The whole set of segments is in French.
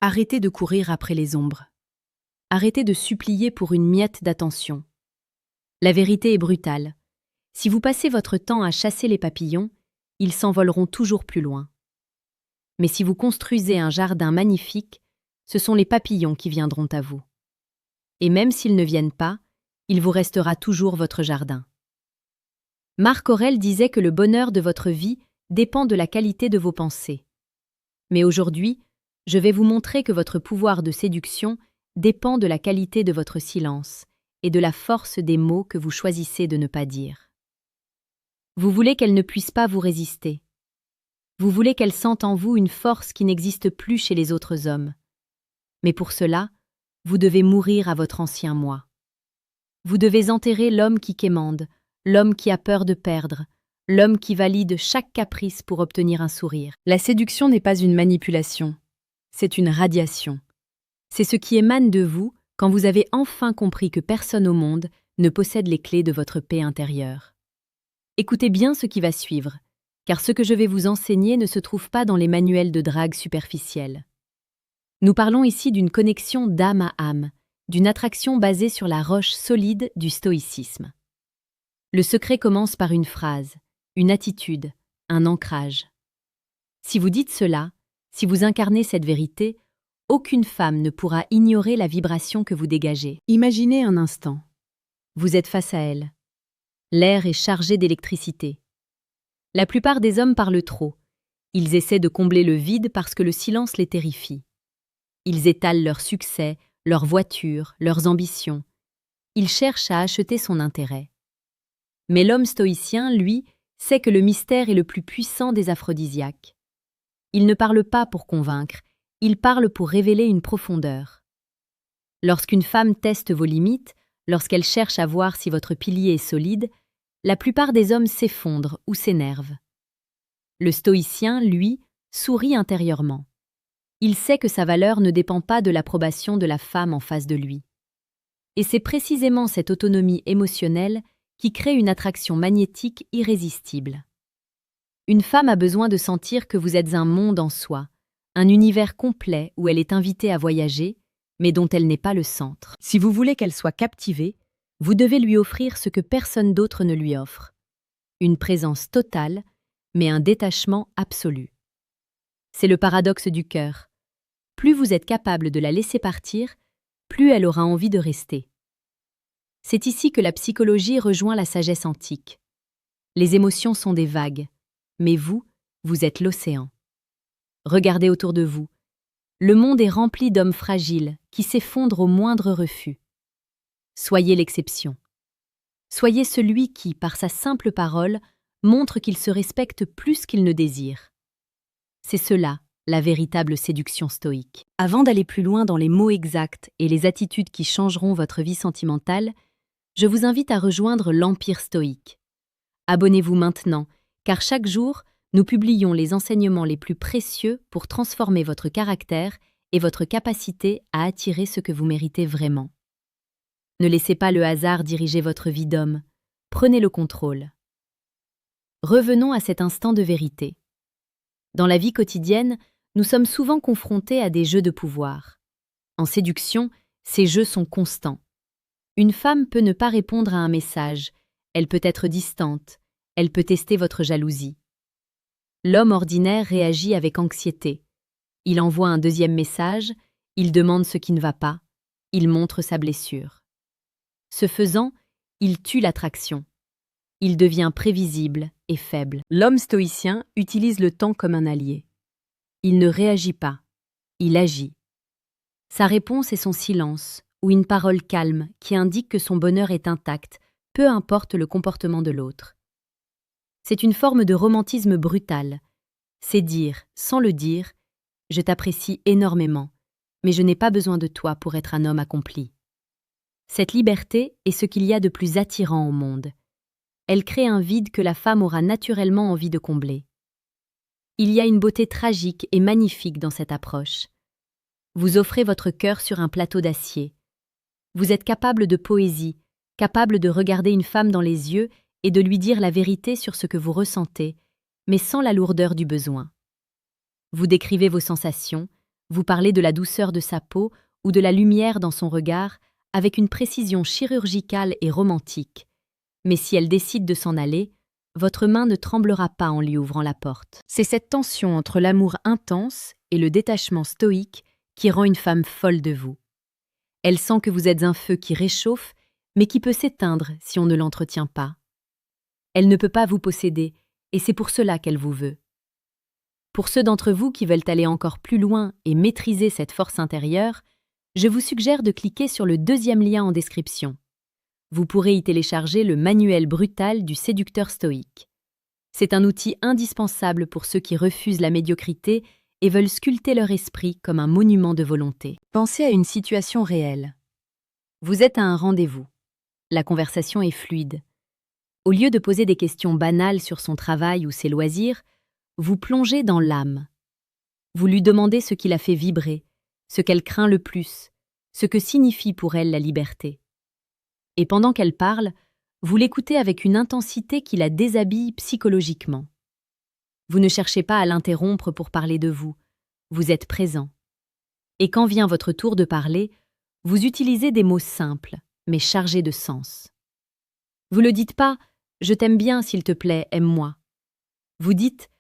Arrêtez de courir après les ombres. Arrêtez de supplier pour une miette d'attention. La vérité est brutale. Si vous passez votre temps à chasser les papillons, ils s'envoleront toujours plus loin. Mais si vous construisez un jardin magnifique, ce sont les papillons qui viendront à vous. Et même s'ils ne viennent pas, il vous restera toujours votre jardin. Marc Aurèle disait que le bonheur de votre vie dépend de la qualité de vos pensées. Mais aujourd'hui, je vais vous montrer que votre pouvoir de séduction dépend de la qualité de votre silence et de la force des mots que vous choisissez de ne pas dire. Vous voulez qu'elle ne puisse pas vous résister. Vous voulez qu'elle sente en vous une force qui n'existe plus chez les autres hommes. Mais pour cela, vous devez mourir à votre ancien moi. Vous devez enterrer l'homme qui quémande, l'homme qui a peur de perdre, l'homme qui valide chaque caprice pour obtenir un sourire. La séduction n'est pas une manipulation, c'est une radiation. C'est ce qui émane de vous quand vous avez enfin compris que personne au monde ne possède les clés de votre paix intérieure. Écoutez bien ce qui va suivre, car ce que je vais vous enseigner ne se trouve pas dans les manuels de drague superficiels. Nous parlons ici d'une connexion d'âme à âme, d'une attraction basée sur la roche solide du stoïcisme. Le secret commence par une phrase, une attitude, un ancrage. Si vous dites cela, si vous incarnez cette vérité, aucune femme ne pourra ignorer la vibration que vous dégagez. Imaginez un instant. Vous êtes face à elle. L'air est chargé d'électricité. La plupart des hommes parlent trop. Ils essaient de combler le vide parce que le silence les terrifie. Ils étalent leurs succès, leurs voitures, leurs ambitions. Ils cherchent à acheter son intérêt. Mais l'homme stoïcien, lui, sait que le mystère est le plus puissant des aphrodisiaques. Il ne parle pas pour convaincre, il parle pour révéler une profondeur. Lorsqu'une femme teste vos limites, lorsqu'elle cherche à voir si votre pilier est solide, la plupart des hommes s'effondrent ou s'énervent. Le stoïcien, lui, sourit intérieurement. Il sait que sa valeur ne dépend pas de l'approbation de la femme en face de lui. Et c'est précisément cette autonomie émotionnelle qui crée une attraction magnétique irrésistible. Une femme a besoin de sentir que vous êtes un monde en soi, un univers complet où elle est invitée à voyager, mais dont elle n'est pas le centre. Si vous voulez qu'elle soit captivée, vous devez lui offrir ce que personne d'autre ne lui offre. Une présence totale, mais un détachement absolu. C'est le paradoxe du cœur. Plus vous êtes capable de la laisser partir, plus elle aura envie de rester. C'est ici que la psychologie rejoint la sagesse antique. Les émotions sont des vagues, mais vous êtes l'océan. Regardez autour de vous. Le monde est rempli d'hommes fragiles qui s'effondrent au moindre refus. Soyez l'exception. Soyez celui qui, par sa simple parole, montre qu'il se respecte plus qu'il ne désire. C'est cela, la véritable séduction stoïque. Avant d'aller plus loin dans les mots exacts et les attitudes qui changeront votre vie sentimentale, je vous invite à rejoindre l'Empire stoïque. Abonnez-vous maintenant, car chaque jour, nous publions les enseignements les plus précieux pour transformer votre caractère et votre capacité à attirer ce que vous méritez vraiment. Ne laissez pas le hasard diriger votre vie d'homme. Prenez le contrôle. Revenons à cet instant de vérité. Dans la vie quotidienne, nous sommes souvent confrontés à des jeux de pouvoir. En séduction, ces jeux sont constants. Une femme peut ne pas répondre à un message, elle peut être distante, elle peut tester votre jalousie. L'homme ordinaire réagit avec anxiété. Il envoie un deuxième message, il demande ce qui ne va pas, il montre sa blessure. Ce faisant, il tue l'attraction. Il devient prévisible et faible. L'homme stoïcien utilise le temps comme un allié. Il ne réagit pas, il agit. Sa réponse est son silence, ou une parole calme qui indique que son bonheur est intact, peu importe le comportement de l'autre. C'est une forme de romantisme brutal. C'est dire, sans le dire, « Je t'apprécie énormément, mais je n'ai pas besoin de toi pour être un homme accompli. » Cette liberté est ce qu'il y a de plus attirant au monde. Elle crée un vide que la femme aura naturellement envie de combler. Il y a une beauté tragique et magnifique dans cette approche. Vous offrez votre cœur sur un plateau d'acier. Vous êtes capable de poésie, capable de regarder une femme dans les yeux et de lui dire la vérité sur ce que vous ressentez, mais sans la lourdeur du besoin. Vous décrivez vos sensations, Vous parlez de la douceur de sa peau ou de la lumière dans son regard avec une précision chirurgicale et romantique. Mais si elle décide de s'en aller, votre main ne tremblera pas en lui ouvrant la porte. C'est cette tension entre l'amour intense et le détachement stoïque qui rend une femme folle de vous. Elle sent que vous êtes un feu qui réchauffe, mais qui peut s'éteindre si on ne l'entretient pas. Elle ne peut pas vous posséder, et c'est pour cela qu'elle vous veut. Pour ceux d'entre vous qui veulent aller encore plus loin et maîtriser cette force intérieure, je vous suggère de cliquer sur le deuxième lien en description. Vous pourrez y télécharger le manuel brutal du séducteur stoïque. C'est un outil indispensable pour ceux qui refusent la médiocrité et veulent sculpter leur esprit comme un monument de volonté. Pensez à une situation réelle. Vous êtes à un rendez-vous. La conversation est fluide. Au lieu de poser des questions banales sur son travail ou ses loisirs, vous plongez dans l'âme. Vous lui demandez ce qui la fait vibrer, ce qu'elle craint le plus, ce que signifie pour elle la liberté. Et pendant qu'elle parle, vous l'écoutez avec une intensité qui la déshabille psychologiquement. Vous ne cherchez pas à l'interrompre pour parler de vous, vous êtes présent. Et quand vient votre tour de parler, vous utilisez des mots simples, mais chargés de sens. Vous ne dites pas « je t'aime bien, s'il te plaît, aime-moi ». Vous dites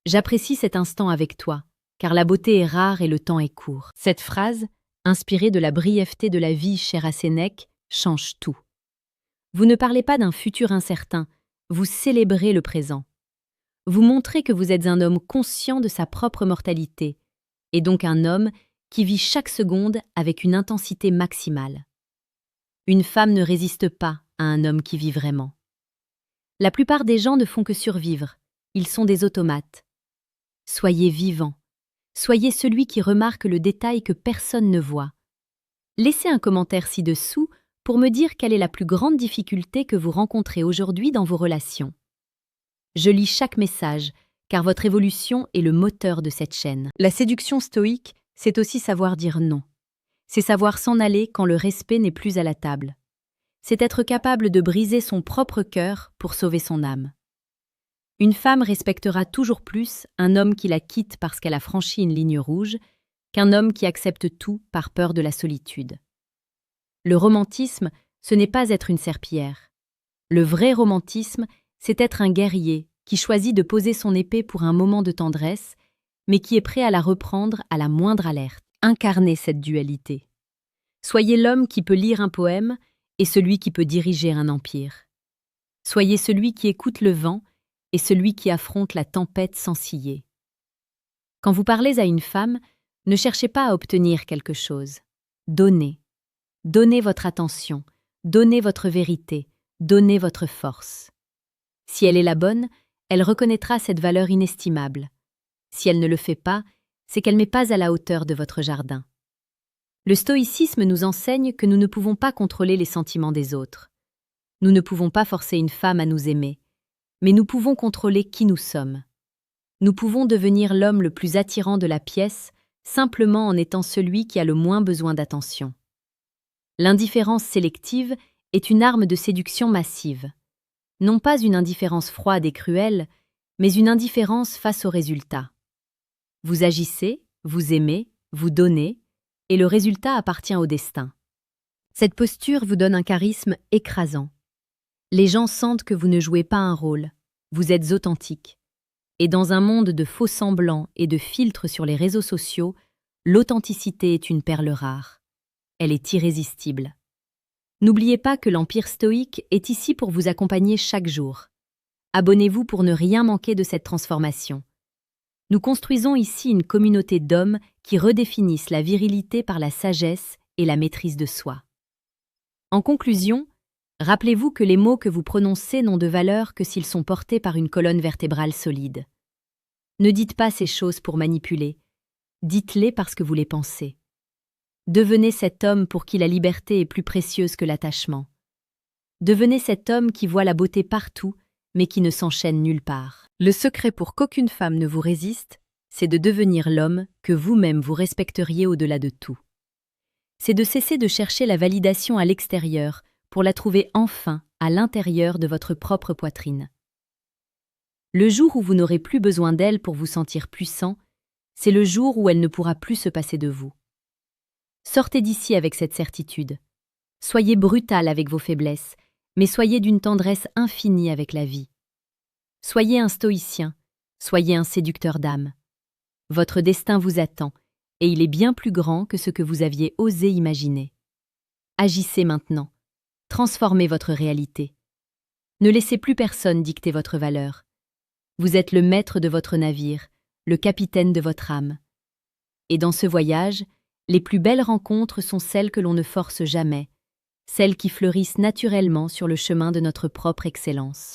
« j'apprécie cet instant avec toi, car la beauté est rare et le temps est court ». Cette phrase, inspirée de la brièveté de la vie chère à Sénèque, change tout. Vous ne parlez pas d'un futur incertain, vous célébrez le présent. Vous montrez que vous êtes un homme conscient de sa propre mortalité, et donc un homme qui vit chaque seconde avec une intensité maximale. Une femme ne résiste pas à un homme qui vit vraiment. La plupart des gens ne font que survivre, ils sont des automates. Soyez vivant, soyez celui qui remarque le détail que personne ne voit. Laissez un commentaire ci-dessous pour me dire quelle est la plus grande difficulté que vous rencontrez aujourd'hui dans vos relations. Je lis chaque message, car votre évolution est le moteur de cette chaîne. La séduction stoïque, c'est aussi savoir dire non. C'est savoir s'en aller quand le respect n'est plus à la table. C'est être capable de briser son propre cœur pour sauver son âme. Une femme respectera toujours plus un homme qui la quitte parce qu'elle a franchi une ligne rouge qu'un homme qui accepte tout par peur de la solitude. Le romantisme, ce n'est pas être une serpillière. Le vrai romantisme, c'est être un guerrier qui choisit de poser son épée pour un moment de tendresse, mais qui est prêt à la reprendre à la moindre alerte. Incarnez cette dualité. Soyez l'homme qui peut lire un poème et celui qui peut diriger un empire. Soyez celui qui écoute le vent et celui qui affronte la tempête sans ciller. Quand vous parlez à une femme, ne cherchez pas à obtenir quelque chose. Donnez. Donnez votre attention, donnez votre vérité, donnez votre force. Si elle est la bonne, elle reconnaîtra cette valeur inestimable. Si elle ne le fait pas, c'est qu'elle n'est pas à la hauteur de votre jardin. Le stoïcisme nous enseigne que nous ne pouvons pas contrôler les sentiments des autres. Nous ne pouvons pas forcer une femme à nous aimer, mais nous pouvons contrôler qui nous sommes. Nous pouvons devenir l'homme le plus attirant de la pièce simplement en étant celui qui a le moins besoin d'attention. L'indifférence sélective est une arme de séduction massive. Non pas une indifférence froide et cruelle, mais une indifférence face aux résultats. Vous agissez, vous aimez, vous donnez, et le résultat appartient au destin. Cette posture vous donne un charisme écrasant. Les gens sentent que vous ne jouez pas un rôle, vous êtes authentique. Et dans un monde de faux semblants et de filtres sur les réseaux sociaux, l'authenticité est une perle rare. Elle est irrésistible. N'oubliez pas que l'Empire stoïque est ici pour vous accompagner chaque jour. Abonnez-vous pour ne rien manquer de cette transformation. Nous construisons ici une communauté d'hommes qui redéfinissent la virilité par la sagesse et la maîtrise de soi. En conclusion, rappelez-vous que les mots que vous prononcez n'ont de valeur que s'ils sont portés par une colonne vertébrale solide. Ne dites pas ces choses pour manipuler, dites-les parce que vous les pensez. Devenez cet homme pour qui la liberté est plus précieuse que l'attachement. Devenez cet homme qui voit la beauté partout, mais qui ne s'enchaîne nulle part. Le secret pour qu'aucune femme ne vous résiste, c'est de devenir l'homme que vous-même vous respecteriez au-delà de tout. C'est de cesser de chercher la validation à l'extérieur pour la trouver enfin à l'intérieur de votre propre poitrine. Le jour où vous n'aurez plus besoin d'elle pour vous sentir puissant, c'est le jour où elle ne pourra plus se passer de vous. Sortez d'ici avec cette certitude. Soyez brutal avec vos faiblesses, mais soyez d'une tendresse infinie avec la vie. Soyez un stoïcien, soyez un séducteur d'âme. Votre destin vous attend, et il est bien plus grand que ce que vous aviez osé imaginer. Agissez maintenant. Transformez votre réalité. Ne laissez plus personne dicter votre valeur. Vous êtes le maître de votre navire, le capitaine de votre âme. Et dans ce voyage, les plus belles rencontres sont celles que l'on ne force jamais, celles qui fleurissent naturellement sur le chemin de notre propre excellence.